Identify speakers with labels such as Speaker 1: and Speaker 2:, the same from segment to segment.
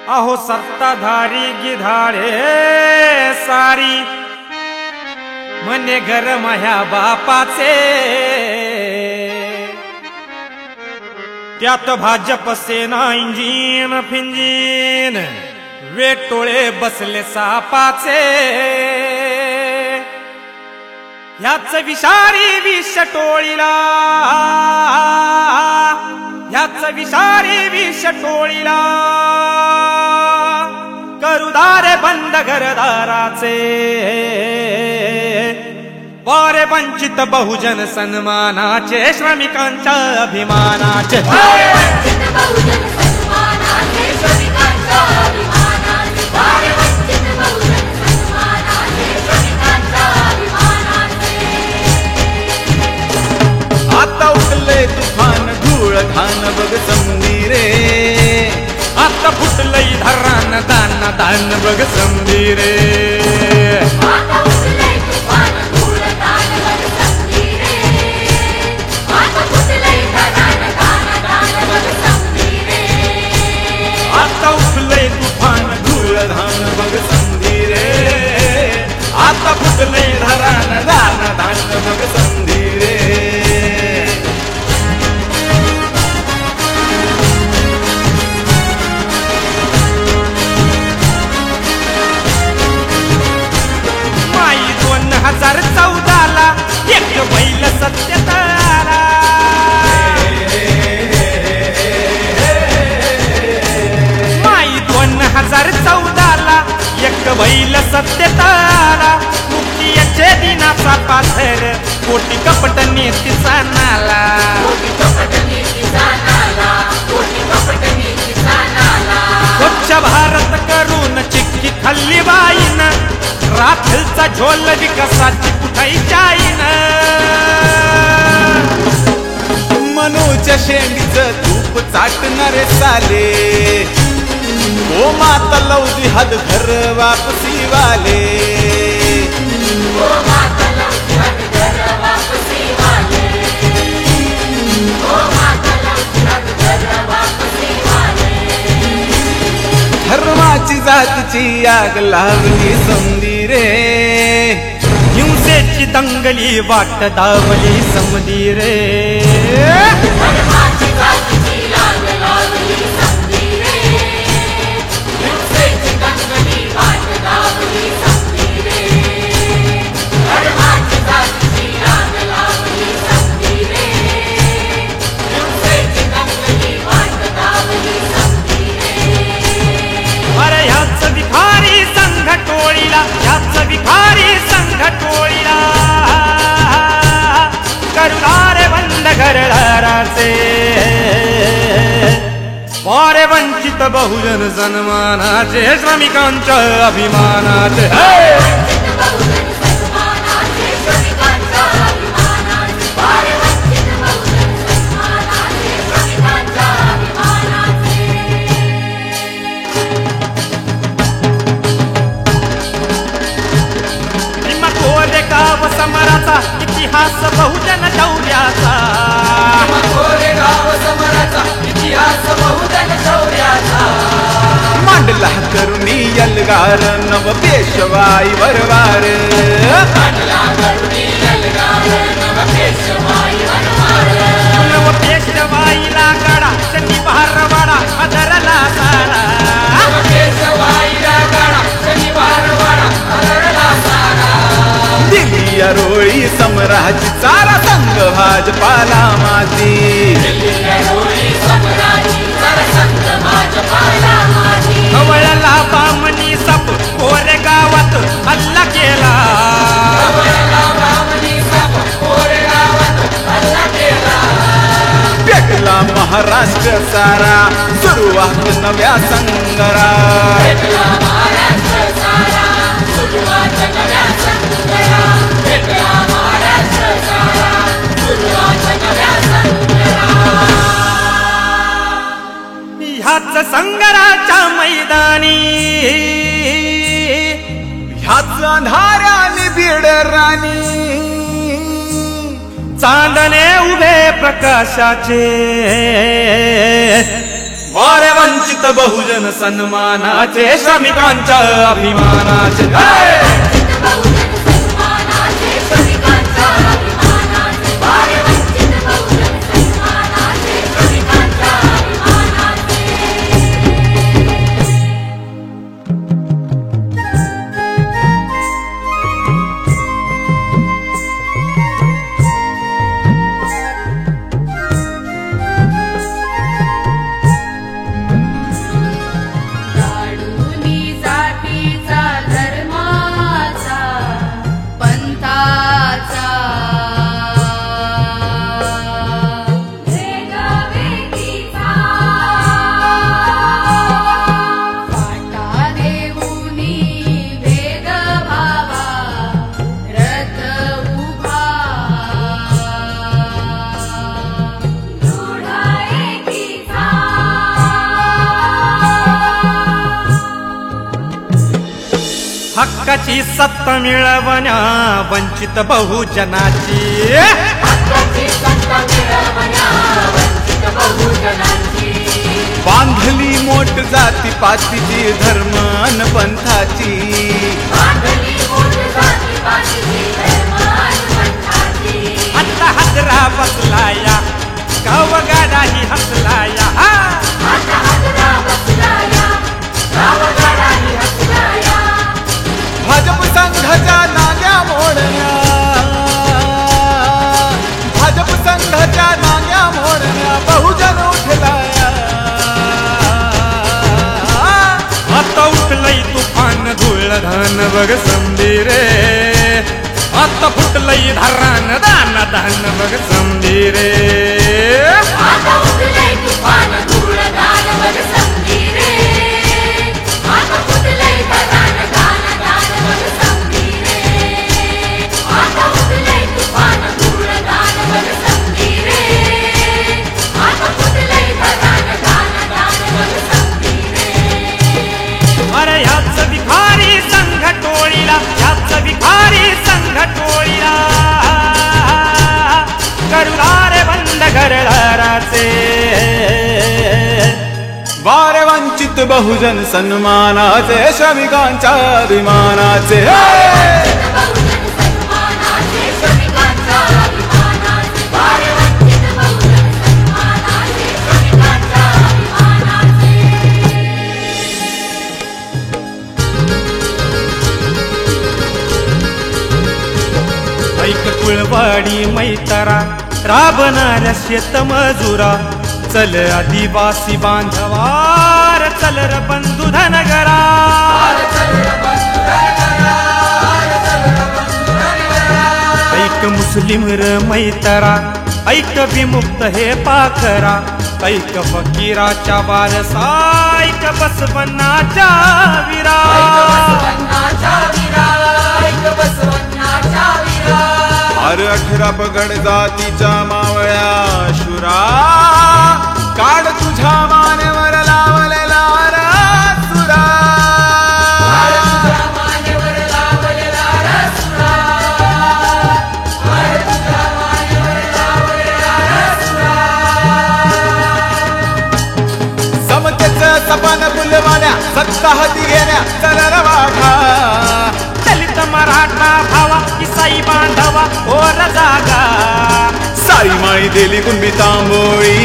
Speaker 1: अहो सत्ताधारी गिधाडे सारी म्हणे घर माझ्या बापाचे, त्यात भाजप सेना इंजिन फिंजीन वेटोळे बसले सापाचे। ह्याच विषारी विष टोळीला, ह्याच विषारी विष टोळीला करुदारे बंद घरदाराचे। वारे वंचित बहुजन सन्मानाचे, श्रमिकांच्या अभिमानाचे।
Speaker 2: आता उठलंय तुफान धूळ घाण बघ समंदिरे,
Speaker 1: आता फुटलंय धरान दान दान बघ समंदिरे।
Speaker 2: आता उठलंय तुफान धूळ घाण बघ समंदिरे, आता फुटलंय धरान दान दान बघ समंदिरे।
Speaker 1: माई 2014ला एक बैल सत्तेत आला, माई 2014ला एक बैल सत्तेत आला। मुक्तीचे दिनाचा पाथर कोटी कपट नीतीचा नाला, स्वच्छ भारत करून चिक्की खाल्ली बाईन, राफेलचा झोल विकासाची कुठाई जाईन।
Speaker 2: मनूच्या शेंडीचं तूप चाटणारे साले, ओ माता लवजी हद घर वापसी वाले। धर्माची जातीची आग लावली समंदिरे,
Speaker 1: हिंसेची दंगली वाट दावली समंदिरे। अरे ह्याच विखारी संघ टोळीला, ह्याच विखारी संघ टोळीला करुणारे बंद घरदाराचे। वारे वंचित बहुजन सन्मानाचे, श्रमिकांच्या अभिमानाचे। गाव समराचा इतिहास बहुजन शौर्याचा,
Speaker 2: गाव समराचा इतिहास बहुजन शौर्याचा। मांडला करुणी यलगार नव पेशवाई वरवार, मांडला करुणी यलगार नव पेशवाई वरवार।
Speaker 1: नव पेशवाईला गडा शनी भारवाडा अधरला सारा,
Speaker 2: नव पेशवाईला गडा शनी भारवाडा अधरला सारा। दिल्ली रोळी समराची चारा संघ भाजपाला माझी,
Speaker 1: कवळला बामणी सप कोरे गावात हल्ला केला,
Speaker 2: पेटला महाराष्ट्र सारा सुरुवात नव्या संग्राम।
Speaker 1: ह्याच संग्राच्या मैदानी,
Speaker 2: ह्याच अंधाराने बीड राणी,
Speaker 1: चांदणे उभे प्रकाशाचे,
Speaker 2: वारे वंचित बहुजन सन्मानाचे श्रमिकांच्या अभिमानाचे
Speaker 1: हक्काची सत्ता मिळवण्या वंचित बहुजनाची
Speaker 2: बांधली मोठ जाती पातीची धर्म अन पंथाची
Speaker 1: आता हजरा बसलाया गावगाडाही हसलाया
Speaker 2: भाजप संघाच्या नाग्या मोडण्या भाजप संघाच्या नाग्या मोडण्या बहुजन उठलाया
Speaker 1: आता उठलंय तुफान धुळधान बघ संधीरे आता फुटलंय धरान दान दान बघ संधीरे
Speaker 3: आता उठलंय तुफान धुळधान बघ संधीरे आता फुटलंय धरान दान दान बघ संधीरे आता उठलंय तुफान धुळधान बघ संधीरे आता फुटलंय धरान दान दान बघ संधीरे
Speaker 1: अरे ह्याच विखारी संघ टोळीला ह्याच विखारी संघ टोळीला करुदारे बंद घरदाराचे
Speaker 2: वारे वंचित बहुजन सन्मानाचे श्रमिकांच्या अभिमानाचे
Speaker 3: बहुजन सन्मानाचे श्रमिकांच्या अभिमानाचे वारे वंचित बहुजन सन्मानाचे श्रमिकांच्या अभिमानाचे
Speaker 1: ऐक कुळवाडी मैतारा राबणाऱ्या शेतमजुरा चल आदिवासी बांधवार चल र बंधू धनगरा ऐक मुस्लिम र मैतारा ऐक विमुक्त हे पाखरा ऐक फकीराच्या वारसा ऐक बसवन्नाच्या विरा
Speaker 2: अरे 18 पगड जातीच्या मावळ्या शुरा काढ तुझ्या मानेवर लावलेला सुरा समतेचं सपन फुलवाण्या सत्ता हाती घेण्या चल वाघा
Speaker 1: दलित मराठा भावा इसाई बांधवा ओर जागा
Speaker 2: साई माई दिली कुंभी तांबोळी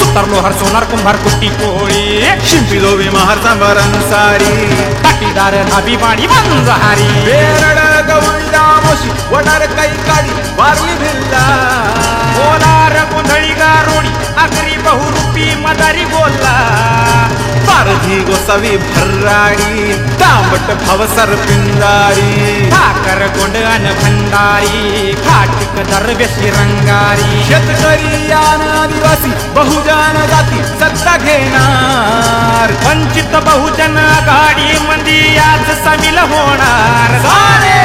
Speaker 1: सुतारलो हर सोनार कुंभार कुट्टी कोळी
Speaker 2: शिंपी दोबी महार सांबार सारी
Speaker 1: टाकीदार नाबी बाणी बंजहारी
Speaker 2: बेरड गवंडा मोशी वडार काही काढी वारली भिल्ला
Speaker 1: बोलार गोंधळी गारोडी आगरी बहुरूपी मदारी बोलला
Speaker 2: पारधी गोसावी भर्राडी तांबट भवसर पिंजारी
Speaker 1: ठाकर गोंडण भंडारी खाटिक दरवेशी रंगारी
Speaker 2: शेतकरी यान आदिवासी बहुजन जाती सत्ता घेणार
Speaker 1: वंचित बहुजन आघाडी मंदी आज सामील होणार सारे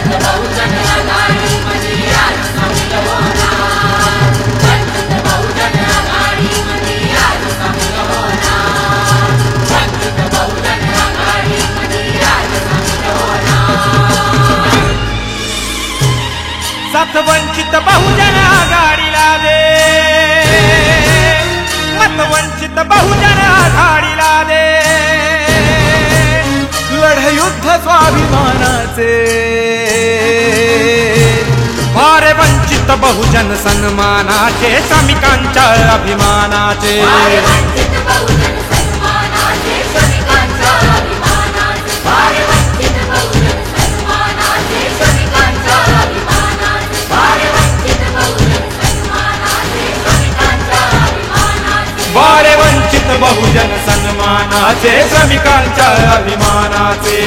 Speaker 3: बहुजन आघाडी मध्ये आज सामील होणार वंचित बहुजन आघाडी मध्ये आज सामील होणार वंचित बहुजन आघाडी मध्ये आज सामील होणार
Speaker 1: साथ वंचित बहुजन आघाडीला दे मत वंचित बहुजन
Speaker 2: स्वाभिमानाचे
Speaker 1: वारे वंचित बहुजन सन्मानाचे श्रमिकांच्या अभिमानाचे
Speaker 3: वारे वंचित बहुजन सन्मानाचे श्रमिकांच्या अभिमानाचे वारे वंचित बहुजन सन्मानाचे श्रमिकांच्या अभिमानाचे वारे वंचित बहुजन सन्मानाचे श्रमिकांच्या अभिमानाचे
Speaker 1: वारे वंचित बहुजन सन्मानाचे श्रमिकांच्या अभिमानाचे